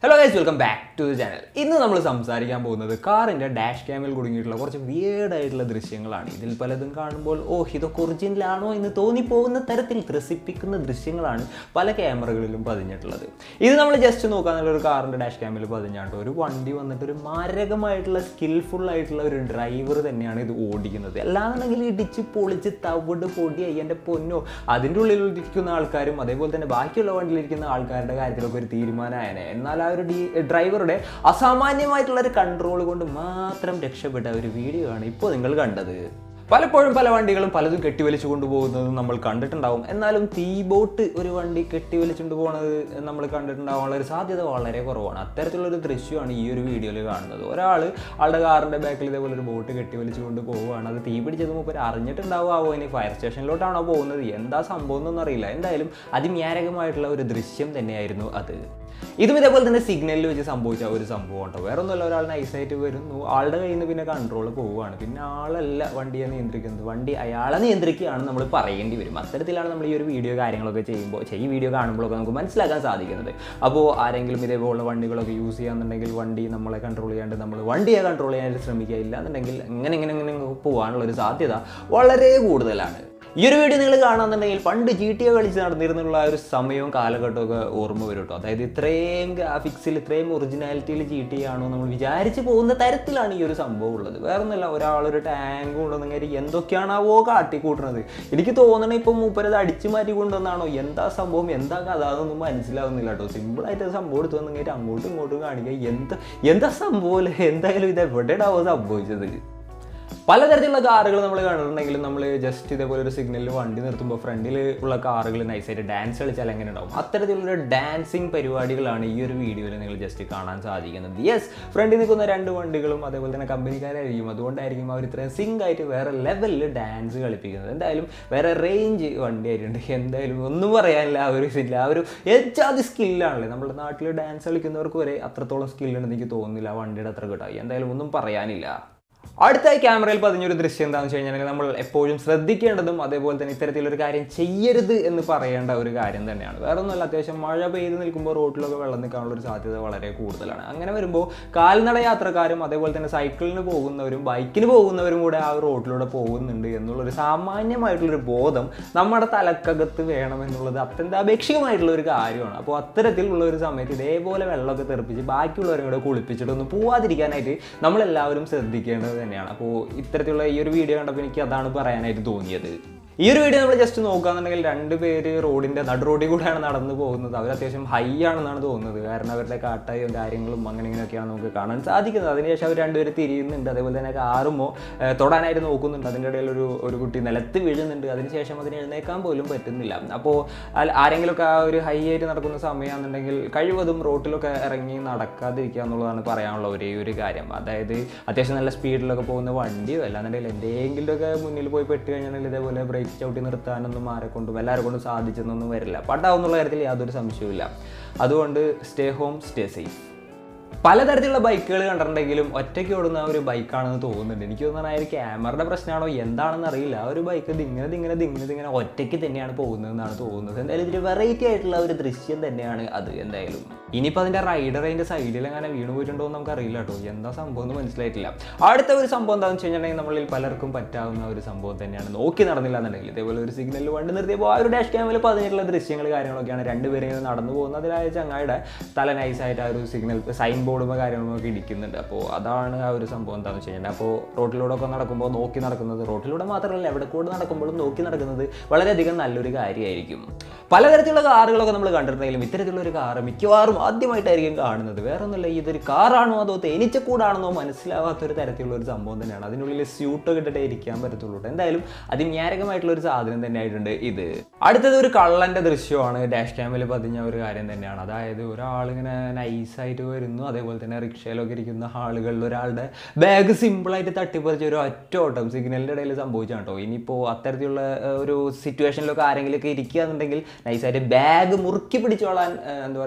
Hello guys, welcome back to the channel. ഇന്ന് നമ്മൾ സംസാരിക്കാൻ പോകുന്നത് കാറിന്റെ ഡാഷ് ക്യാമിൽ കുടുങ്ങിയിട്ടുള്ള കുറച്ച് വിയേർഡ് ആയിട്ടുള്ള ദൃശ്യങ്ങളാണ്. ഇതിൽ പലതും കാണുമ്പോൾ ഇതൊക്കെ ഒറിജിനൽ ആണോ എന്ന് തോന്നിപ്പോകുന്ന തരത്തിൽ ത്രസിപ്പിക്കുന്ന ദൃശ്യങ്ങളാണ് പല ക്യാമറകളിലും പതിഞ്ഞിട്ടുള്ളത്. ഇത് നമ്മൾ ജസ്റ്റ് നോക്കാന്നുള്ള ഒരു കാറിന്റെ ഡാഷ് ക്യാമിൽ പതിഞ്ഞാണ്ട് ഒരു വണ്ടി വന്നിട്ട് ഒരു മാരകമായിട്ടുള്ള സ്കിൽഫുൾ ആയിട്ടുള്ള ഒരു ഡ്രൈവർ തന്നെയാണ് ഇത് ഓടിക്കുന്നത്. അല്ലാന്നുണ്ടെങ്കിൽ ഇടിച്ച് പൊളിച്ച് തവിട് പൊടി അയ്യൻ്റെ പൊന്നോ അതിൻ്റെ ഉള്ളിൽ ഇരിക്കുന്ന ആൾക്കാരും അതേപോലെ തന്നെ ബാക്കിയുള്ള വണ്ടിയിലിരിക്കുന്ന ആൾക്കാരുടെ കാര്യത്തിലൊക്കെ ഒരു തീരുമാനമായേനെ. എന്നാൽ ആ ഒരു ഡ്രൈവറുടെ അസാമാന്യമായിട്ടുള്ള ഒരു കൺട്രോൾ കൊണ്ട് മാത്രം രക്ഷപ്പെട്ട ഒരു വീഡിയോ ആണ് ഇപ്പോൾ നിങ്ങൾ കണ്ടത്. പലപ്പോഴും പല വണ്ടികളും പലതും കെട്ടിവലിച്ചു കൊണ്ടുപോകുന്നതും നമ്മൾ കണ്ടിട്ടുണ്ടാവും. എന്നാലും തീബോട്ട് ഒരു വണ്ടി കെട്ടിവലിച്ചുകൊണ്ട് പോകുന്നത് നമ്മൾ കണ്ടിട്ടുണ്ടാവാനുള്ള ഒരു സാധ്യത വളരെ കുറവാണ്. അത്തരത്തിലുള്ളൊരു ദൃശ്യമാണ് ഈ ഒരു വീഡിയോയിൽ കാണുന്നത്. ഒരാൾ ആളുടെ കാറിൻ്റെ ബാക്കിൽ ഇതേപോലെ ഒരു ബോട്ട് കെട്ടിവലിച്ചു കൊണ്ട് പോവുകയാണ്. അത് തീ പിടിച്ചത് മൂപ്പർ അറിഞ്ഞിട്ടുണ്ടാവുമോ, ഇനി ഫയർ സ്റ്റേഷനിലോട്ടാണോ പോകുന്നത്, എന്താ സംഭവം എന്നൊന്നും അറിയില്ല. എന്തായാലും അതിമാരകമായിട്ടുള്ള ഒരു ദൃശ്യം തന്നെയായിരുന്നു അത്. ഇതും ഇതേപോലെ തന്നെ സിഗ്നലിൽ വെച്ച് സംഭവിച്ച ഒരു സംഭവം ഉണ്ടോ. വേറെ ഒന്നുമല്ല, ഒരാൾ നൈസായിട്ട് വരുന്നു, ആളുടെ കയ്യിൽ നിന്ന് പിന്നെ കൺട്രോൾ പോവുകയാണ്. പിന്നെ ആളല്ല വണ്ടിയെ നിയന്ത്രിക്കുന്നത്, വണ്ടി അയാളെ നിയന്ത്രിക്കുകയാണ് നമ്മൾ പറയേണ്ടി വരും. അത്തരത്തിലാണ് നമ്മൾ ഈ ഒരു വീഡിയോ കാര്യങ്ങളൊക്കെ ചെയ്യുമ്പോൾ ഈ വീഡിയോ കാണുമ്പോഴൊക്കെ നമുക്ക് മനസ്സിലാക്കാൻ സാധിക്കുന്നത്. അപ്പോൾ ആരെങ്കിലും ഇതേപോലുള്ള വണ്ടികളൊക്കെ യൂസ് ചെയ്യാന്നുണ്ടെങ്കിൽ വണ്ടി നമ്മളെ കൺട്രോൾ ചെയ്യാണ്ട് നമ്മൾ വണ്ടിയെ കൺട്രോൾ ചെയ്യാനായിട്ട് ശ്രമിക്കുക. ഇല്ലാന്നുണ്ടെങ്കിൽ എങ്ങനെ പോകാനുള്ളൊരു സാധ്യത വളരെ കൂടുതലാണ്. ഈ ഒരു വീഡിയോ നിങ്ങൾ കാണാന്നുണ്ടെങ്കിൽ പണ്ട് GTA കളിച്ച് നടന്നിരുന്നുള്ള ഒരു സമയവും കാലഘട്ടമൊക്കെ ഓർമ്മ വരും കേട്ടോ. അതായത് ഇത്രയും ഗ്രാഫിക്സിൽ ഇത്രയും ഒറിജിനാലിറ്റിയിൽ GTA ആണോ നമ്മൾ വിചാരിച്ച് പോകുന്ന തരത്തിലാണ് ഈ ഒരു സംഭവം ഉള്ളത്. വേറെ ഒന്നുമല്ല, ഒരാളൊരു ടാങ്ക് കൊണ്ടുവന്നെങ്കിൽ എന്തൊക്കെയാണാവോ കാട്ടിക്കൂട്ടുന്നത്. എനിക്ക് തോന്നണേ ഇപ്പം മൂപ്പരത് അടിച്ചു മാറ്റി കൊണ്ടുവന്നാണോ, എന്താ സംഭവം, എന്താ കഥ അതൊന്നും മനസ്സിലാവുന്നില്ല കേട്ടോ. സിമ്പിളായിട്ട് സംഭവം എടുത്തു വന്നെങ്കിൽ അങ്ങോട്ടും ഇങ്ങോട്ടും കാണിക്കുക, എന്താ സംഭവം, എന്തായാലും ഇത് എവിടെയാണാവോ സംഭവിച്ചത്. പലതരത്തിലുള്ള കാറുകൾ നമ്മൾ കണ്ടിട്ടുണ്ടെങ്കിലും നമ്മൾ ജസ്റ്റ് ഇതേപോലെ ഒരു സിഗ്നലിൽ വണ്ടി നിർത്തുമ്പോൾ ഫ്രണ്ടിൽ ഉള്ള കാറുകൾ നൈസായിട്ട് ഡാൻസ് കളിച്ചാൽ എങ്ങനെ ഉണ്ടാവും, അത്തരത്തിലുള്ള ഡാൻസിങ് പരിപാടികളാണ് ഈ ഒരു വീഡിയോയിൽ നിങ്ങൾ ജസ്റ്റ് കാണാൻ സാധിക്കുന്നത്. യെസ്, ഫ്രണ്ടിൽ നിൽക്കുന്ന രണ്ട് വണ്ടികളും അതേപോലെ തന്നെ കമ്പനിക്കാരായിരിക്കും. അതുകൊണ്ടായിരിക്കും അവർ ഇത്രയും സിങ്ക് ആയിട്ട് വേറെ ലെവലിൽ ഡാൻസ് കളിപ്പിക്കുന്നത്. എന്തായാലും വേറെ റേഞ്ച് വണ്ടി ആയിട്ടുണ്ട്. എന്തായാലും ഒന്നും പറയാനില്ല. ആ ഒരു എച്ചാതി സ്കില്ലാണല്ലേ. നമ്മുടെ നാട്ടിൽ ഡാൻസ് കളിക്കുന്നവർക്ക് വരെ അത്രത്തോളം സ്കില്ലുണ്ടെന്ന് എനിക്ക് തോന്നുന്നില്ല. ആ വണ്ടിയുടെ അത്ര കിട്ടായി. എന്തായാലും ഒന്നും പറയാനില്ല. അടുത്തായി ക്യാമറയിൽ പതിഞ്ഞൊരു ദൃശ്യം എന്താണെന്ന് വെച്ച് കഴിഞ്ഞാൽ നമ്മൾ എപ്പോഴും ശ്രദ്ധിക്കേണ്ടതും അതേപോലെ തന്നെ ഇത്തരത്തിലൊരു കാര്യം ചെയ്യരുത് എന്ന് പറയേണ്ട ഒരു കാര്യം തന്നെയാണ്. വേറെ ഒന്നുമല്ല, അത്യാവശ്യം മഴ പെയ്ത് നിൽക്കുമ്പോൾ റോഡിലൊക്കെ വെള്ളം നിൽക്കാനുള്ളൊരു സാധ്യത വളരെ കൂടുതലാണ്. അങ്ങനെ വരുമ്പോൾ കാൽനട യാത്രക്കാരും അതേപോലെ തന്നെ സൈക്കിളിന് പോകുന്നവരും ബൈക്കിന് പോകുന്നവരും കൂടെ ആ റോഡിലൂടെ പോകുന്നുണ്ട് എന്നുള്ളൊരു സാമാന്യമായിട്ടുള്ളൊരു ബോധം നമ്മുടെ തലക്കകത്ത് വേണമെന്നുള്ളത് അത്യന്താപേക്ഷികമായിട്ടുള്ള ഒരു കാര്യമാണ്. അപ്പോൾ അത്തരത്തിലുള്ള ഒരു സമയത്ത് ഇതേപോലെ വെള്ളമൊക്കെ തെറിപ്പിച്ച് ബാക്കിയുള്ളവരും കൂടെ കുളിപ്പിച്ചിട്ടൊന്നും പോവാതിരിക്കാനായിട്ട് നമ്മളെല്ലാവരും ശ്രദ്ധിക്കേണ്ടത് തന്നെയാണ്. അപ്പോൾ ഇത്തരത്തിലുള്ള ഈ ഒരു വീഡിയോ കണ്ടപ്പോൾ എനിക്ക് അതാണ് പറയാനായിട്ട് തോന്നിയത്. ഈ ഒരു വീഡിയോ നമ്മൾ ജസ്റ്റ് നോക്കുകയാണെന്നുണ്ടെങ്കിൽ രണ്ട് പേര് റോഡിൻ്റെ നടു റോഡിൽ കൂടെയാണ് നടന്നു പോകുന്നത്. അവർ അത്യാവശ്യം ഹൈ ആണെന്നാണ് തോന്നുന്നത്. കാരണം അവരുടെ കാട്ടായും കാര്യങ്ങളും ഇങ്ങനെയൊക്കെയാണ് നമുക്ക് കാണാൻ സാധിക്കുന്നത്. അതിനുശേഷം അവർ രണ്ടുപേര് തിരിയുന്നുണ്ട്. അതേപോലെ തന്നെ കാറുമോ തൊടാനായിട്ട് നോക്കുന്നുണ്ട്. അതിൻ്റെ ഇടയിൽ ഒരു കുട്ടി നിലത്ത് വീഴുന്നുണ്ട്. അതിനുശേഷം അതിന് എഴുന്നേക്കാൻ പോലും പറ്റുന്നില്ല. അപ്പോൾ ആരെങ്കിലുമൊക്കെ ആ ഒരു ഹൈ ആയിട്ട് നടക്കുന്ന സമയമാണെന്നുണ്ടെങ്കിൽ കഴിവതും റോട്ടിലൊക്കെ ഇറങ്ങി നടക്കാതിരിക്കുക എന്നുള്ളതാണ് പറയാനുള്ള ഒരേ ഒരു കാര്യം. അതായത് അത്യാവശ്യം നല്ല സ്പീഡിലൊക്കെ പോകുന്ന വണ്ടിയോ അല്ലാന്നുണ്ടെങ്കിൽ എന്തെങ്കിലുമൊക്കെ മുന്നിൽ പോയി പെട്ട് കഴിഞ്ഞാൽ ഇതേപോലെ ബ്രേക്ക് ചവിട്ടി നിർത്താനൊന്നും എല്ലാവരെ കൊണ്ടും സാധിച്ചെന്നൊന്നും വരില്ല. പട്ടാവുന്നുള്ള കാര്യത്തിൽ യാതൊരു സംശയവുമില്ല. അതുകൊണ്ട് സ്റ്റേ ഹോം, സ്റ്റേ സേഫ്. പലതരത്തിലുള്ള ബൈക്കുകൾ കണ്ടിട്ടുണ്ടെങ്കിലും ഒറ്റയ്ക്ക് ഓടുന്ന ഒരു ബൈക്കാണെന്ന് തോന്നുന്നുണ്ട്. എനിക്ക് തോന്നുന്നത് ആ ഒരു ക്യാമറയുടെ പ്രശ്നമാണോ എന്താണെന്ന് അറിയില്ല. ആ ഒരു ബൈക്ക് ഇങ്ങനെ ഒറ്റയ്ക്ക് തന്നെയാണ് പോകുന്നതെന്നാണ് തോന്നുന്നത്. എന്തായാലും ഇതൊരു വെറൈറ്റി ആയിട്ടുള്ള ഒരു ദൃശ്യം തന്നെയാണ് അത്. എന്തായാലും ഇനിയിപ്പോൾ അതിൻ്റെ റൈഡർ അതിൻ്റെ സൈഡിൽ അങ്ങനെ വീണ് പോയിട്ടുണ്ടോ എന്ന് നമുക്ക് അറിയില്ല കേട്ടോ. എന്താ സംഭവം എന്ന് മനസ്സിലായിട്ടില്ല. അടുത്ത ഒരു സംഭവം എന്താണെന്ന് വെച്ച് കഴിഞ്ഞിട്ടുണ്ടെങ്കിൽ നമ്മളിൽ പലർക്കും പറ്റാവുന്ന ഒരു സംഭവം തന്നെയാണ്. നോക്കി നടന്നില്ല എന്നുണ്ടെങ്കിൽ ഇതേപോലെ ഒരു സിഗ്നലിൽ വണ്ടി നിർത്തിയപ്പോൾ ആ ഒരു ഡാഷ് ക്യാമിൽ പതിഞ്ഞിട്ടുള്ള ദൃശ്യങ്ങൾ കാര്യങ്ങളൊക്കെയാണ്. രണ്ടുപേരെയും നടന്നു പോകുന്നത്. അതിലായ ചങ്ങായിയുടെ തല നൈസായിട്ട് ആ ഒരു സിഗ്നൽ സൈൻ ബോർഡും കാര്യങ്ങളൊക്കെ ഇടിക്കുന്നുണ്ട്. അപ്പോൾ അതാണ് ആ ഒരു സംഭവം എന്താണെന്ന് വെച്ച് കഴിഞ്ഞാൽ. അപ്പോൾ റോഡിലൂടെ ഒക്കെ നടക്കുമ്പോൾ നോക്കി നടക്കുന്നത്, റോഡിലൂടെ മാത്രമല്ല എവിടെ കൂടെ നടക്കുമ്പോഴും നോക്കി നടക്കുന്നത് വളരെയധികം നല്ലൊരു കാര്യമായിരിക്കും. പലതരത്തിലുള്ള കാറുകളൊക്കെ നമ്മൾ കണ്ടിട്ടുണ്ടെങ്കിലും ഇത്തരത്തിലുള്ള ഒരു കാറ് മിക്കവാറും ആദ്യമായിട്ടായിരിക്കും കാണുന്നത്. വേറെ ഒന്നുമില്ല, ഇതൊരു കാറാണോ അതോ തേനീച്ചക്കൂടാണെന്നോ മനസ്സിലാവാത്തൊരു തരത്തിലുള്ള ഒരു സംഭവം തന്നെയാണ്. അതിനുള്ളിൽ സ്യൂട്ടൊക്കെ ഇട്ടിട്ടേ ഇരിക്കാൻ പറ്റത്തുള്ളൂ. എന്തായാലും അതിന്യാരകമായിട്ടുള്ള ഒരു സാധനം തന്നെ ആയിട്ടുണ്ട് ഇത്. അടുത്തത് ഒരു കള്ളൻ്റെ ദൃശ്യമാണ്. ഡാഷ് ക്യാമിൽ പതിഞ്ഞ ഒരു കാര്യം തന്നെയാണ്. അതായത് ഒരാളിങ്ങനെ നൈസായിട്ട് വരുന്നു. അതേപോലെ തന്നെ റിക്ഷയിലൊക്കെ ഇരിക്കുന്ന ആളുകളിൽ ഒരാളുടെ ബാഗ് സിമ്പിളായിട്ട് തട്ടിപ്പറിച്ച ഒരു ഒറ്റോട്ടം സിഗ്നലിൻ്റെ ഇടയിൽ സംഭവിച്ചാണ് കേട്ടോ. ഇനിയിപ്പോൾ അത്തരത്തിലുള്ള ഒരു സിറ്റുവേഷനിലൊക്കെ ആരെങ്കിലുമൊക്കെ ഇരിക്കുകയാണെന്നുണ്ടെങ്കിൽ നൈസായിട്ട് ബാഗ് മുറുക്കി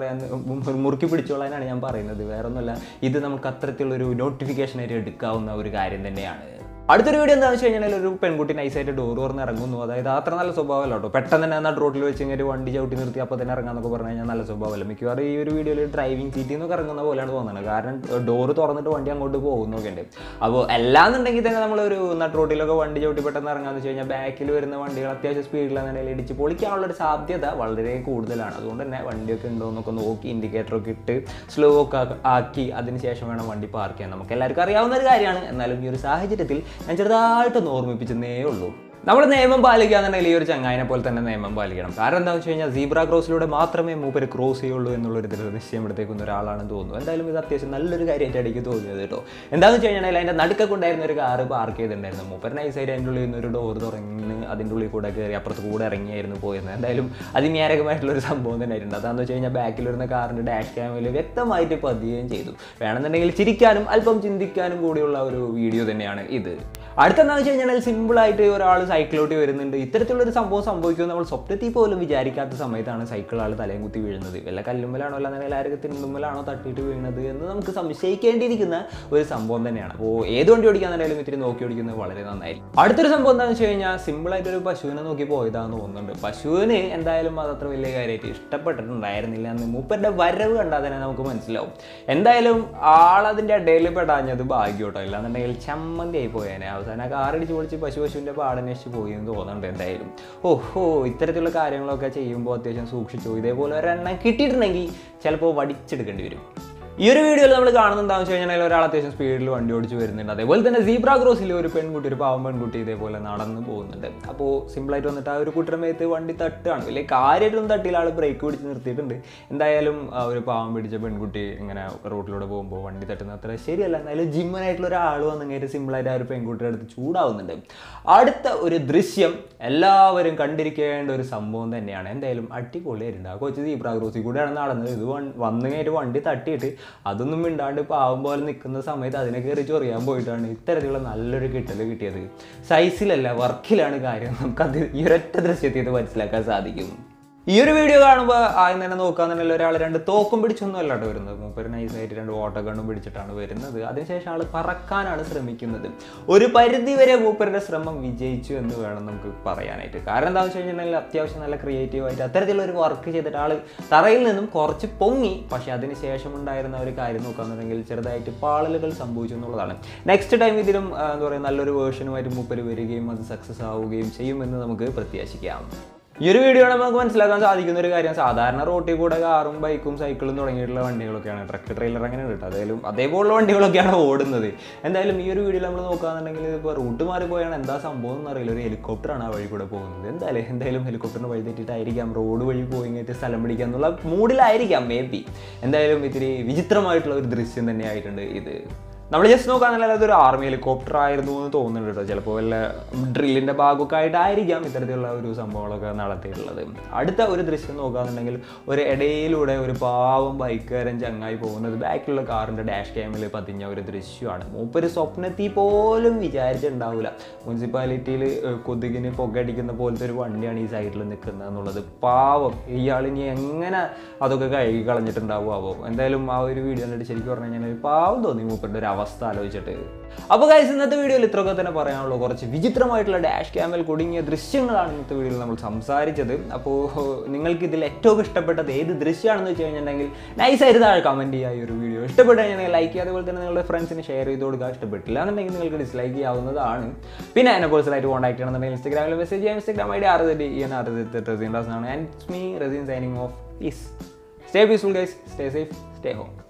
പിടിച്ചോളാനാണ് ഞാൻ പറയുന്നത്. വേറെ ഒന്നുമല്ല, ഇത് നമുക്ക് അത്തരത്തിലുള്ളൊരു നോട്ടിഫിക്കേഷനായിട്ട് എടുക്കാവുന്ന ഒരു കാര്യം തന്നെയാണ്. അടുത്തൊരു വീഡിയോ എന്താണെന്ന് വെച്ച് കഴിഞ്ഞാൽ ഒരു പെൺകുട്ടി നൈസായിട്ട് ഡോർ തുറന്ന് ഇറങ്ങുന്നു. അതായത് അത്ര നല്ല സ്വഭാവമല്ല കേട്ടോ. പെട്ടെന്ന് തന്നെ എന്നാൽ റോഡിൽ വെച്ച് കഴിഞ്ഞാൽ വണ്ടി ചവിട്ടി നിർത്തി അപ്പോൾ തന്നെ ഇറങ്ങാന്നൊക്കെ പറഞ്ഞു കഴിഞ്ഞാൽ നല്ല സ്വഭാവമല്ല. മിക്കവാറും ഈ ഒരു വീഡിയോയിൽ ഡ്രൈവിംഗ് സീറ്റിൽ നിന്നൊക്കെ ഇറങ്ങുന്ന പോലെയാണ് തോന്നുന്നത്. കാരണം ഡോറ് തുറന്നിട്ട് വണ്ടി അങ്ങോട്ട് പോകുന്നൊക്കെ ഉണ്ട്. അപ്പോൾ എല്ലാന്നുണ്ടെങ്കിൽ തന്നെ നമ്മളൊരു നട്ട് റോഡിലൊക്കെ വണ്ടി ചവിട്ടി പെട്ടെന്ന് ഇറങ്ങാന്ന് വെച്ച് കഴിഞ്ഞാൽ ബാക്കിൽ വരുന്ന വണ്ടികൾ അത്യാവശ്യം സ്പീഡിലാണെന്നുണ്ടെങ്കിൽ ഇടിച്ച് പൊളിക്കാനുള്ളൊരു സാധ്യത വളരെ കൂടുതലാണ്. അതുകൊണ്ട് തന്നെ വണ്ടിയൊക്കെ ഉണ്ടോ എന്നൊക്കെ നോക്കി ഇൻഡിക്കേറ്ററൊക്കെ ഇട്ട് സ്ലോ ഒക്കെ ആക്കി അതിന് ശേഷം വേണം വണ്ടി പാർക്ക് ചെയ്യാൻ. നമുക്ക് എല്ലാവർക്കും അറിയാവുന്ന ഒരു കാര്യമാണ്. എന്നാലും ഈ ഒരു സാഹചര്യത്തിൽ ഞാൻ ചെറുതായിട്ടൊന്ന് ഓർമ്മിപ്പിച്ചെന്നേ ഉള്ളൂ. നമ്മൾ നിയമം പാലിക്കുക എന്നുണ്ടെങ്കിൽ ഈ ഒരു ചങ്ങായിനെ പോലെ തന്നെ നിയമം പാലിക്കണം. കാരണം എന്താണെന്ന് വെച്ച് കഴിഞ്ഞാൽ സീബ്ര ക്രോസിലൂടെ മാത്രമേ മൂപ്പര് ക്രോസ് ചെയ്യുള്ളൂ എന്നുള്ളൊരു നിശ്ചയം എടുത്തേക്കുന്ന ഒരാളാണെന്ന് തോന്നുന്നു. എന്തായാലും ഇത് അത്യാവശ്യം നല്ലൊരു കാര്യമായിട്ട് എനിക്ക് തോന്നിയത് കേട്ടോ. എന്താണെന്ന് വെച്ച് കഴിഞ്ഞാൽ അതിൻ്റെ നടുക്കൊക്കെ ഉണ്ടായിരുന്ന ഒരു കാറ് പാർക്ക് ചെയ്തിട്ടുണ്ടായിരുന്നു. മൂപ്പര് നൈസായിട്ട് അതിൻ്റെ ഉള്ളിൽ നിന്ന് ഒരു ഡോർ തുറങ്ങി അതിൻ്റെ ഉള്ളിൽ കൂടെ കയറി അപ്പുറത്ത് കൂടെ ഇറങ്ങിയായിരുന്നു പോയിരുന്നത്. എന്തായാലും അതിന്യാരകമായിട്ടുള്ളൊരു സംഭവം തന്നെ ആയിട്ടുണ്ട്. അതാണെന്ന് വെച്ച് കഴിഞ്ഞാൽ ബാക്കിൽ വരുന്ന കാറിൻ്റെ ഡാഷ് ക്യാമിൽ വ്യക്തമായിട്ട് പതിയുകയും ചെയ്തു. വേണമെന്നുണ്ടെങ്കിൽ ചിരിക്കാനും അല്പം ചിന്തിക്കാനും കൂടിയുള്ള ഒരു വീഡിയോ തന്നെയാണ് ഇത്. അടുത്തെന്താണെന്ന് വെച്ച് കഴിഞ്ഞാൽ സിമ്പിളായിട്ട് ഒരാൾ സൈക്കിളോട്ട് വരുന്നുണ്ട്. ഇത്തരത്തിലുള്ളൊരു സംഭവം സംഭവിക്കുമെന്ന് നമ്മൾ സ്വപ്നത്തിൽ പോലും വിചാരിക്കാത്ത സമയത്താണ് സൈക്കിൾ ആൾ തലയും കുത്തി വീഴുന്നത്. വല്ല കല്ലുമ്മലാണോ അല്ലാതെ ആരൊക്കെ തിന്നുമ്മലാണോ തട്ടിയിട്ട് വീണത് എന്ന് നമുക്ക് സംശയിക്കേണ്ടിയിരിക്കുന്ന ഒരു സംഭവം തന്നെയാണ്. അപ്പോൾ ഏത് വണ്ടി ഓടിക്കാന്നുണ്ടെങ്കിലും ഇത്തിരി നോക്കി ഓടിക്കുന്നത് വളരെ നന്നായിരിക്കും. അടുത്തൊരു സംഭവം എന്താണെന്ന് വെച്ച് കഴിഞ്ഞാൽ സിമ്പിളായിട്ടൊരു പശുവിനെ നോക്കി പോയതാണെന്ന് തോന്നുന്നുണ്ട്. പശുവിന് എന്തായാലും അതത്ര വലിയ കാര്യമായിട്ട് ഇഷ്ടപ്പെട്ടിട്ടുണ്ടായിരുന്നില്ല എന്ന് മൂപ്പരുടെ വരവ് കണ്ടാൽ തന്നെ നമുക്ക് മനസ്സിലാവും. എന്തായാലും ആളതിൻ്റെ ഇടയിൽ പെടാഞ്ഞത് ഭാഗ്യോട്ടോ. ഇല്ലാന്നുണ്ടെങ്കിൽ ചമ്മന്തി ആയി പോയേനെ. അവസാനം കാറടിച്ച് പൊളിച്ച് പശുവിൻ്റെ പാടന്വേഷിച്ച് പോയി എന്ന് തോന്നുന്നുണ്ട്. എന്തായാലും ഇത്തരത്തിലുള്ള കാര്യങ്ങളൊക്കെ ചെയ്യുമ്പോൾ അത്യാവശ്യം സൂക്ഷിച്ചു. ഇതേപോലെ ഒരെണ്ണം കിട്ടിയിട്ടുണ്ടെങ്കിൽ ചിലപ്പോൾ വടിച്ചെടുക്കേണ്ടി വരും. ഈ ഒരു വീഡിയോയിൽ നമ്മൾ കാണുന്നുണ്ടാകുന്ന വെച്ച് കഴിഞ്ഞാൽ ഒരാൾ അത്യാവശ്യം സ്പീഡിൽ വണ്ടി ഓടിച്ച് വരുന്നുണ്ട്. അതേപോലെ തന്നെ സീബ്ര ക്രോസിൽ ഒരു പെൺകുട്ടി, ഒരു പാവം പെൺകുട്ടി ഇതേപോലെ നടന്ന് പോകുന്നുണ്ട്. അപ്പോൾ സിമ്പിളായിട്ട് വന്നിട്ട് ആ ഒരു കുട്ടിയുടെ മേത്ത് വണ്ടി തട്ടുകയാണ്. വലിയ കാര്യമായിട്ടൊന്നും തട്ടിയിൽ ആൾ ബ്രേക്ക് പിടിച്ച് നിർത്തിയിട്ടുണ്ട്. എന്തായാലും ഒരു പാവം പിടിച്ച പെൺകുട്ടി ഇങ്ങനെ റോഡിലൂടെ പോകുമ്പോൾ വണ്ടി തട്ടുന്നത് അത്ര ശരിയല്ല. എന്തായാലും ജിമ്മനായിട്ടുള്ള ഒരാൾ വന്നിങ്ങനെ സിമ്പിളായിട്ട് ആ ഒരു പെൺകുട്ടിയുടെ അടുത്ത് ചൂടാവുന്നുണ്ട്. അടുത്ത ഒരു ദൃശ്യം എല്ലാവരും കണ്ടിരിക്കേണ്ട ഒരു സംഭവം തന്നെയാണ്. എന്തായാലും അടിപൊളിയായിട്ടുണ്ട്. ആ കൊച്ചു സീബ്ര ക്രോസിൽ കൂടെയാണ് നടന്നത്. ഇത് വന്നു കഴിഞ്ഞിട്ട് വണ്ടി തട്ടിയിട്ട് അതൊന്നും മിണ്ടാണ്ട് പാവം പോലെ നിൽക്കുന്ന സമയത്ത് അതിനെ കയറി ചൊറിയാൻ പോയിട്ടാണ് ഇത്തരത്തിലുള്ള നല്ലൊരു കിട്ടിയത്. സൈസിലല്ല, വർക്കിലാണ് കാര്യം. നമുക്കത് ഈ ഒരൊറ്റ ദൃശ്യത്തിൽ ഇത് മനസ്സിലാക്കാൻ സാധിക്കും. ഈ ഒരു വീഡിയോ കാണുമ്പോൾ ആദ്യം തന്നെ നോക്കാന്നുണ്ടെങ്കിൽ ഒരാൾ 2 തോക്കും പിടിച്ചൊന്നും അല്ലാണ്ട് വരുന്നത്. മൂപ്പര് നൈസായിട്ട് 2 ഓട്ടഗണ്ണും പിടിച്ചിട്ടാണ് വരുന്നത്. അതിനുശേഷം ആൾ പറക്കാനാണ് ശ്രമിക്കുന്നത്. ഒരു പരിധി വരെ മൂപ്പരുടെ ശ്രമം വിജയിച്ചു എന്ന് വേണം നമുക്ക് പറയാനായിട്ട്. കാരണം എന്താണെന്ന് വെച്ച് കഴിഞ്ഞാൽ അത്യാവശ്യം നല്ല ക്രിയേറ്റീവായിട്ട് അത്തരത്തിലുള്ള ഒരു വർക്ക് ചെയ്തിട്ട് ആൾ തറയിൽ നിന്നും കുറച്ച് പൊങ്ങി. പക്ഷേ അതിനുശേഷം ഉണ്ടായിരുന്ന ഒരു കാര്യം നോക്കാന്നുണ്ടെങ്കിൽ ചെറുതായിട്ട് പാളലുകൾ സംഭവിച്ചു എന്നുള്ളതാണ്. നെക്സ്റ്റ് ടൈം ഇതിലും എന്താ പറയുക നല്ലൊരു വേർഷനുമായിട്ട് മൂപ്പര് വരികയും അത് സക്സസ് ആവുകയും ചെയ്യുമെന്ന് നമുക്ക് പ്രത്യാശിക്കാം. ഈ ഒരു വീഡിയോ നമുക്ക് മനസ്സിലാക്കാൻ സാധിക്കുന്ന ഒരു കാര്യം, സാധാരണ റോട്ടിൽ കൂടെ കാറും ബൈക്കും സൈക്കിളും തുടങ്ങിയിട്ടുള്ള വണ്ടികളൊക്കെയാണ്, ട്രക്ക് ട്രെയിലർ അങ്ങനെ കിട്ടും. അതേപോലുള്ള വണ്ടികളൊക്കെയാണ് ഓടുന്നത്. എന്തായാലും ഈ ഒരു വീഡിയോയിൽ നമ്മൾ നോക്കുകയാണെന്നുണ്ടെങ്കിൽ ഇപ്പോൾ റൂട്ട് മാറിപ്പോയാണ് എന്താ സംഭവം എന്നറിയില്ല. ഒരു ഹെലികോപ്റ്ററാണ് ആ വഴി കൂടെ പോകുന്നത്. എന്തായാലും ഹെലികോപ്റ്ററിന് വഴി തെറ്റിയിട്ടായിരിക്കാം റോഡ് വഴി പോയി കഴിഞ്ഞിട്ട് സ്ഥലം പിടിക്കുക എന്നുള്ള മൂഡിലായിരിക്കാം മേ ബി. എന്തായാലും ഇത്തിരി വിചിത്രമായിട്ടുള്ള ഒരു ദൃശ്യം തന്നെയായിട്ടുണ്ട് ഇത്. നമ്മൾ ജസ്റ്റ് നോക്കുകയാണെന്നുണ്ടെങ്കിൽ അതൊരു ആർമി ഹെലികോപ്റ്റർ ആയിരുന്നു എന്ന് തോന്നുന്നുണ്ട് കേട്ടോ. ചിലപ്പോൾ വല്ല ഡ്രില്ലിൻ്റെ ഭാഗമൊക്കെ ആയിട്ടായിരിക്കാം ഇത്തരത്തിലുള്ള ഒരു സംഭവങ്ങളൊക്കെ നടത്തിയിട്ടുള്ളത്. അടുത്ത ഒരു ദൃശ്യം നോക്കുകയാണെന്നുണ്ടെങ്കിൽ ഒരു ഇടയിലൂടെ ഒരു പാവം ബൈക്കുകാരൻ ചങ്ങായി പോകുന്നത് ബാക്കിലുള്ള കാറിൻ്റെ ഡാഷ് ക്യാമിൽ പതിഞ്ഞ ഒരു ദൃശ്യമാണ്. മൂപ്പര് സ്വപ്നത്തിൽ പോലും വിചാരിച്ചിട്ടുണ്ടാവില്ല മുനിസിപ്പാലിറ്റിയിൽ കൊതുകിന് പുകയടിക്കുന്ന പോലത്തെ ഒരു വണ്ടിയാണ് ഈ സൈഡിൽ നിൽക്കുന്നത് എന്നുള്ളത്. പാവം ഇയാളിനി എങ്ങനെ അതൊക്കെ കഴുകി കളഞ്ഞിട്ടുണ്ടാവുമോ. എന്തായാലും ആ ഒരു വീഡിയോ കണ്ടിട്ട് ശരിക്കും പറഞ്ഞു കഴിഞ്ഞാൽ പാവം തോന്നി മൂപ്പരുടെ ഒരു അവസ്ഥ ആലോചിച്ചിട്ട്. അപ്പോൾ ഗൈസ് ഇന്നത്തെ വീഡിയോയിൽ ഇത്രയൊക്കെ തന്നെ പറയാനുള്ളൂ. കുറച്ച് വിചിത്രമായിട്ടുള്ള ഡാഷ് ക്യാമിൽ കുടുങ്ങിയ ദൃശ്യങ്ങളാണ് ഇന്നത്തെ വീഡിയോയിൽ നമ്മൾ സംസാരിച്ചത്. അപ്പോൾ നിങ്ങൾക്ക് ഇതിൽ ഏറ്റവും ഇഷ്ടപ്പെട്ടത് ഏത് ദൃശ്യമാണെന്ന് വെച്ച് കഴിഞ്ഞിട്ടുണ്ടെങ്കിൽ നൈസായിട്ട് താഴെ കമൻറ്റ് ചെയ്യുക. ഈ ഒരു വീഡിയോ ഇഷ്ടപ്പെട്ട് കഴിഞ്ഞാൽ ലൈക്ക് ചെയ്യുക. അതുപോലെ തന്നെ നിങ്ങളുടെ ഫ്രണ്ട്സിന് ഷെയർ ചെയ്ത് കൊടുക്കുക. ഇഷ്ടപ്പെട്ടില്ല എന്നുണ്ടെങ്കിൽ നിങ്ങൾക്ക് ഡിസ്ലൈക്ക് ചെയ്യാവുന്നതാണ്. പിന്നെ എന്നെ പേഴ്സണലായിട്ട് കോൺടാക്ട് ചെയ്യണമെന്നുണ്ടെങ്കിൽ ഇൻസ്റ്റാഗ്രാമിൽ മെസ്സേജ് ചെയ്യാം. ഇൻസ്റ്റാഗ്രാം ID Iam Razeen ആണ്. And it's me, Razeen, signing off. Peace. Stay peaceful guys. Stay safe. Stay home.